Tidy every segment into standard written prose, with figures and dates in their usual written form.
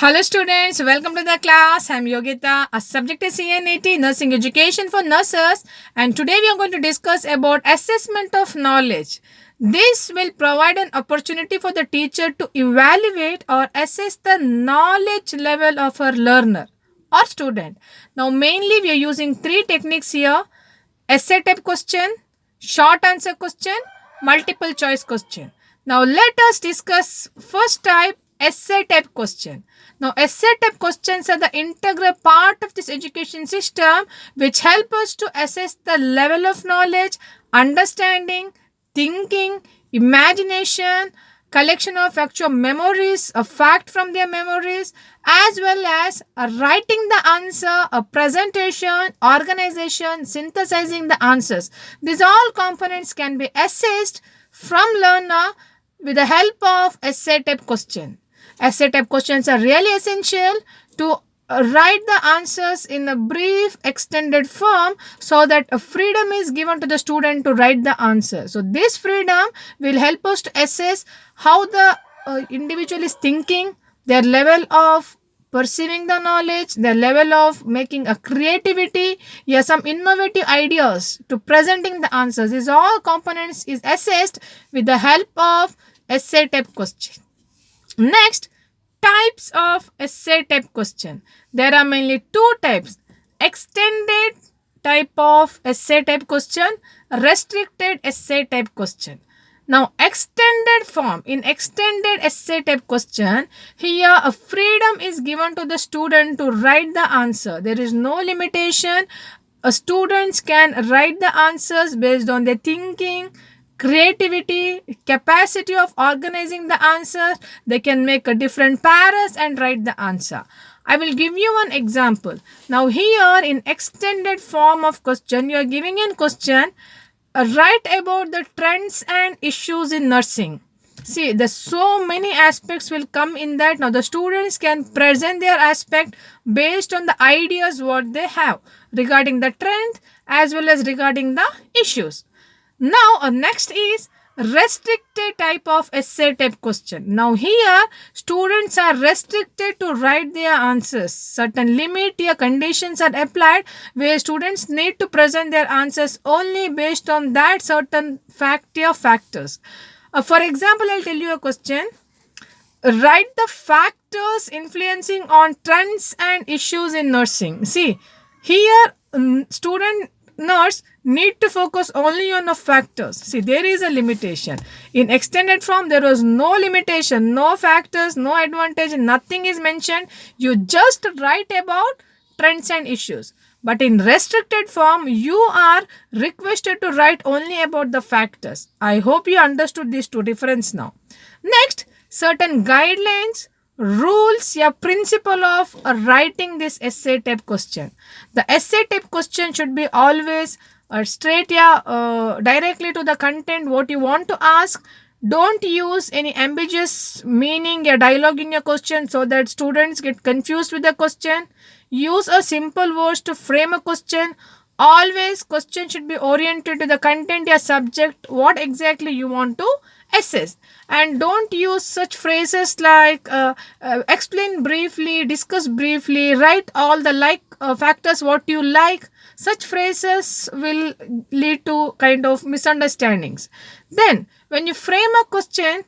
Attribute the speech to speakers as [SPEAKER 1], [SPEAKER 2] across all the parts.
[SPEAKER 1] Hello students, welcome to the class. I'm Yogita. Our subject is CNET, Nursing Education for Nurses, and today we are going to discuss about assessment of knowledge. This will provide an opportunity for the teacher to evaluate or assess the knowledge level of her learner or student. Now mainly we are using three techniques here: essay type question, short answer question, multiple choice question. Now let us discuss first type, essay type question. Now essay type questions are the integral part of this education system which help us to assess the level of knowledge, understanding, thinking, imagination, collection of actual memories, a fact from their memories, as well as writing the answer, a presentation, organization, synthesizing the answers. These all components can be assessed from learner with the help of essay type question. Essay type questions are really essential to write the answers in a brief extended form so that a freedom is given to the student to write the answer. So this freedom will help us to assess how the individual is thinking, their level of perceiving the knowledge, their level of making a creativity, yeah, some innovative ideas to presenting the answers. These all components is assessed with the help of essay type question. Next, types of essay type question. There are mainly two types: extended type of essay type question, restricted essay type question. Now, extended form, in extended essay type question, here a freedom is given to the student to write the answer. There is no limitation. Students can write the answers based on their thinking, creativity, capacity of organizing the answers. They can make a different paras and write the answer. I will give you one example. Now here in extended form of question, you are giving a question, write about the trends and issues in nursing. See, there's so many aspects will come in that. Now the students can present their aspect based on the ideas what they have regarding the trend as well as regarding the issues. Now, next is restricted type of essay type question. Now, here students are restricted to write their answers. Certain limit or conditions are applied where students need to present their answers only based on that certain fact or factors. For example, I'll tell you a question. Write the factors influencing on trends and issues in nursing. See, here student nurse need to focus only on the factors. See, there is a limitation. In extended form, there was no limitation, no factors, no advantage, nothing is mentioned. You just write about trends and issues. But in restricted form, you are requested to write only about the factors. I hope you understood these two difference now. Next, certain guidelines, rules, या principle of writing this essay type question. The essay type question should be always straight, directly to the content what you want to ask. Don't use any ambiguous meaning or dialogue in your question so that students get confused with the question. Use a simple words to frame a question. Always question should be oriented to the content or subject what exactly you want to assess, and don't use such phrases like explain briefly, discuss briefly, write all the factors what you like. Such phrases will lead to kind of misunderstandings. Then when you frame a question,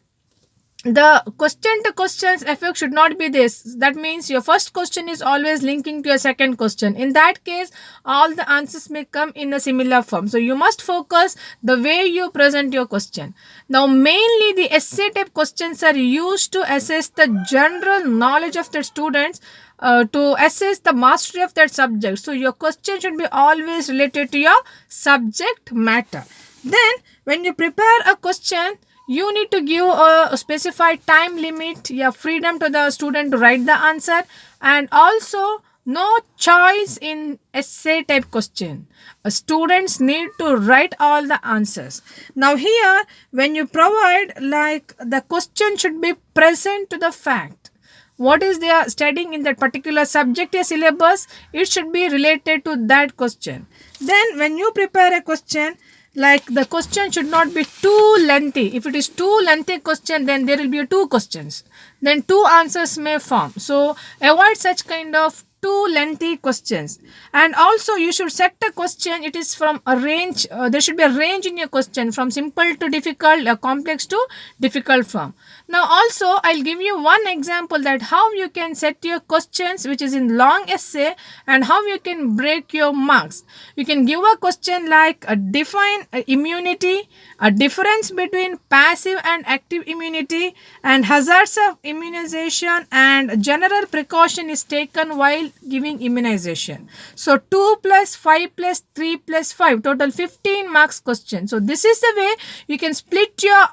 [SPEAKER 1] the question to questions effect should not be this. That means your first question is always linking to your second question. In that case, all the answers may come in a similar form. So you must focus the way you present your question. Now mainly the essay type questions are used to assess the general knowledge of the students, to assess the mastery of that subject. So your question should be always related to your subject matter. Then when you prepare a question, you need to give a specified time limit, yeah, freedom to the student to write the answer, and also no choice in essay type question. Students need to write all the answers. Now here when you provide like the question should be present to the fact what is they are studying in that particular subject or syllabus, it should be related to that question. Then when you prepare a question, Like the question should not be too lengthy. If it is too lengthy question, then there will be two questions, then two answers may form. So avoid such kind of too lengthy questions. And also you should set a question, it is from a range, there should be a range in your question from simple to difficult, complex to difficult form. Now also I'll give you one example that how you can set your questions which is in long essay, and how you can break your marks. You can give a question like define immunity, a difference between passive and active immunity, and hazards of immunization, and general precaution is taken while giving immunization. So 2 plus 5 plus 3 plus 5, total 15 marks question. So this is the way you can split your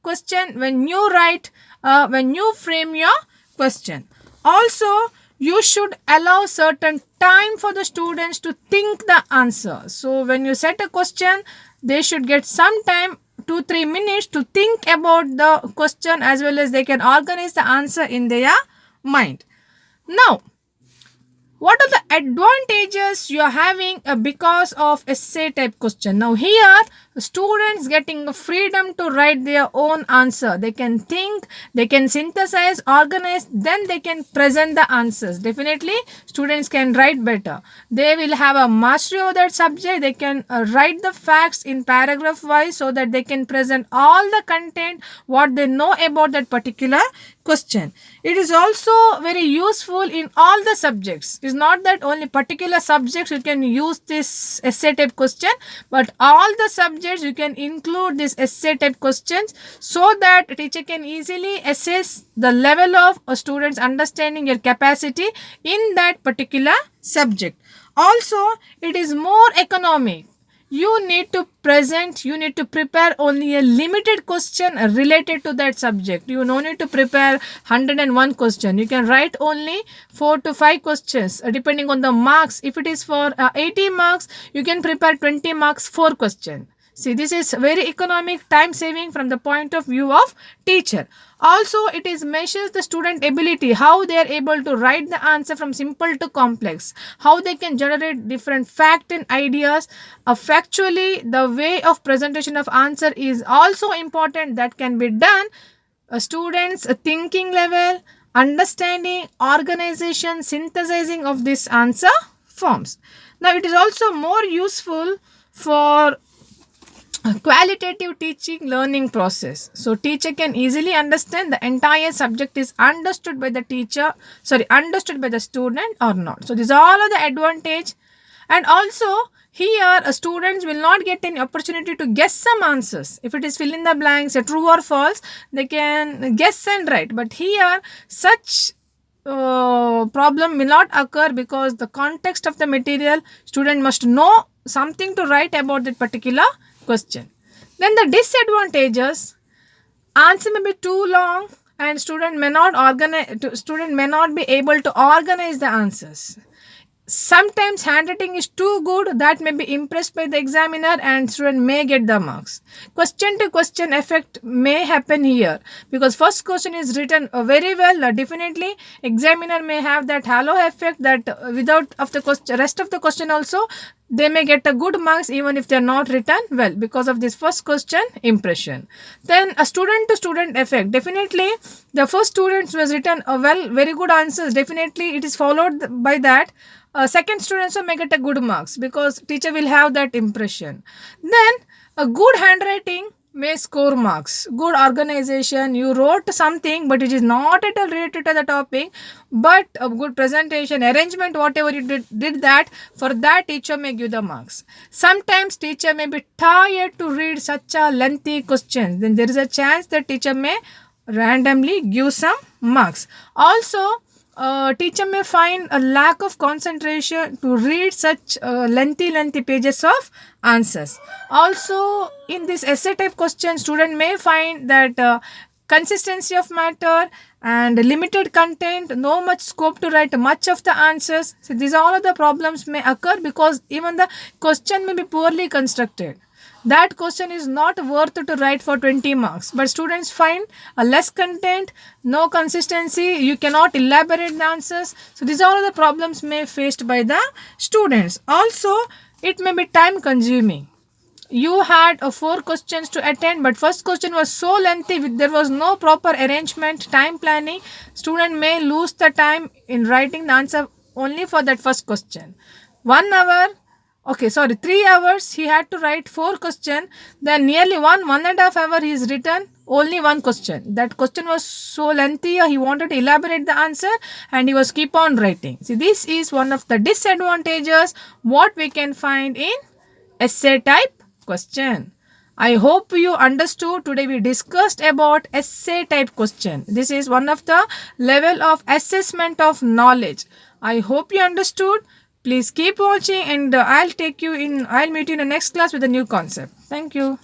[SPEAKER 1] question when you write, when you frame your question. Also you should allow certain time for the students to think the answer. So when you set a question, they should get some time, 2-3 minutes to think about the question, as well as they can organize the answer in their mind. Now what are the advantages you are having because of essay type question? Now here students getting freedom to write their own answer. They can think, they can synthesize, organize, then they can present the answers. Definitely students can write better. They will have a mastery of that subject. They can write the facts in paragraph wise, so that they can present all the content what they know about that particular question. It is also very useful in all the subjects. It is not that only particular subjects you can use this essay type question, but all the subjects you can include this essay type questions, so that a teacher can easily assess the level of a student's understanding, your capacity in that particular subject. Also it is more economic. You need to prepare only a limited question related to that subject. You no need to prepare 101 question. You can write only 4 to 5 questions depending on the marks. If it is for 80 marks, you can prepare 20 marks 4 question. See, this is very economic, time saving from the point of view of teacher. Also it is measures the student ability, how they are able to write the answer from simple to complex, how they can generate different fact and ideas. Factually the way of presentation of answer is also important, that can be done. A student's thinking level, understanding, organization, synthesizing of this answer forms. Now it is also more useful for qualitative teaching learning process. So teacher can easily understand the entire subject is understood by the teacher, understood by the student or not. So these are all of the advantage. And also here students will not get any opportunity to guess some answers. If it is fill in the blanks, a true or false, they can guess and write. But here such problem will not occur, because the context of the material, student must know something to write about that particular question. Then the disadvantages: answer may be too long, and student may not be able to organize the answers. Sometimes handwriting is too good, that may be impressed by the examiner, and student may get the marks. Question to question effect may happen here, because first question is written very well, definitely examiner may have that halo effect, that without of the question, rest of the question also they may get a good marks even if they are not written well, because of this first question impression. Then a student to student effect, definitely the first students was written very good answers, definitely it is followed by that second students may get a good marks, because teacher will have that impression. Then a good handwriting may score marks. Good organization, you wrote something but it is not at all related to the topic, but a good presentation, arrangement, whatever you did that, for that teacher may give the marks. Sometimes teacher may be tired to read such a lengthy question, then there is a chance that teacher may randomly give some marks. Also teacher may find a lack of concentration to read such lengthy pages of answers. Also in this essay type question, student may find that consistency of matter and limited content, no much scope to write much of the answers. So these all of the problems may occur, because even the question may be poorly constructed. That question is not worth to write for 20 marks, but students find a less content, no consistency, you cannot elaborate the answers. So these are all the problems may faced by the students. Also it may be time consuming. you had 4 questions to attend, but first question was so lengthy, there was no proper arrangement, time planning. Student may lose the time in writing the answer only for that first question. 1 hour, okay, sorry, 3 hours he had to write 4 questions. Then nearly 1.5 hour he is written only one question. That question was so lengthy, he wanted to elaborate the answer and he was keep on writing. See, this is one of the disadvantages what we can find in essay type question. I hope you understood. Today we discussed about essay type question. This is one of the level of assessment of knowledge. I hope you understood. Please keep watching and I'll meet you in the next class with a new concept. Thank you.